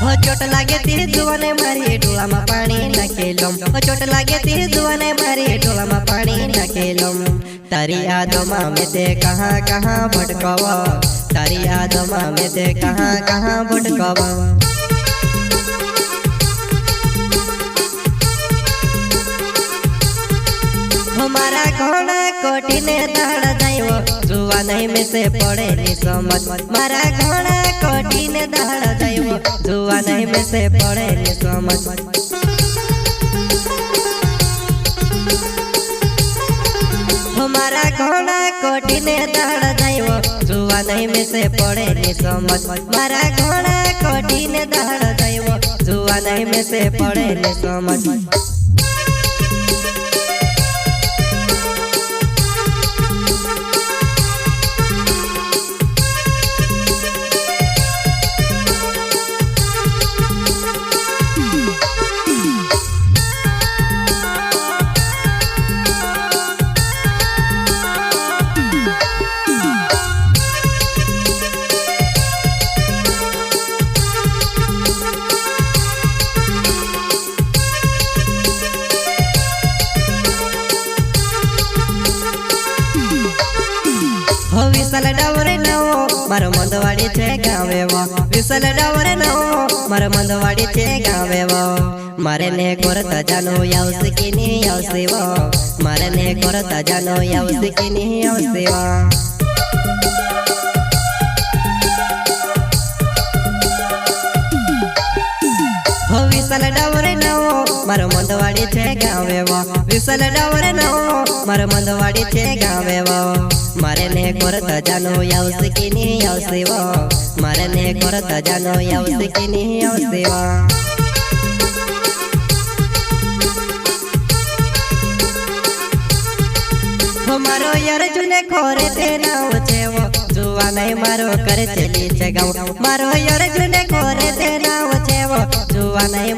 हो चोट लागे तेरे जुआने मारी डोला में पानी नखेलम। हो चोट लागे तेरे जुआने मारी डोला में पानी नखेलम। तारी यादों में ते कहाँ कहाँ भटकवा, तारी यादों में ते कहाँ कहाँ भटकवा। हमारा घोड़ा कोटी ने दाड़ जाइयो जुआ नहीं में से पड़े नी समझ। मारा घोड़ा कोटी ने दाड़ जाइयो जुआ नहीं में से पड़े नी समझ। हमारा घोड़ा कोटी ने दाड़ जाइयो जुआ नहीं में से पड़े नी समझ। मारा घोड़ा कोटी ने दाड़ जाइयो जुआ नहीं में से पड़े नी समझ। हो विसल डावरे नवो मारो मंदवाड़ी छे गावे वो। विसल डावरे नवो मारो मंदवाड़ी छे गावे वो। मारे ने कोरता जानो यावस की नी यावसे वो। मारे ने कोरता जानो यावस की नी यावसे वो। हो विसल डावरे नवो मारो मंदवाड़ी छे गावे वो। विसल डावरे नवो मारो मंदवाड़ी छे गावे वो। मारे ने कोरता जानो यावस की नी यावसे वो। मारे ने कोरता जानो यावस की नी यावसे वो। मारो यार जुने खोरे ते नाव छे वो। जुआ नहीं मारो करे चली छे गाँव। मारो यार जुने खोरे ते नाव छे वो। जुआ नहीं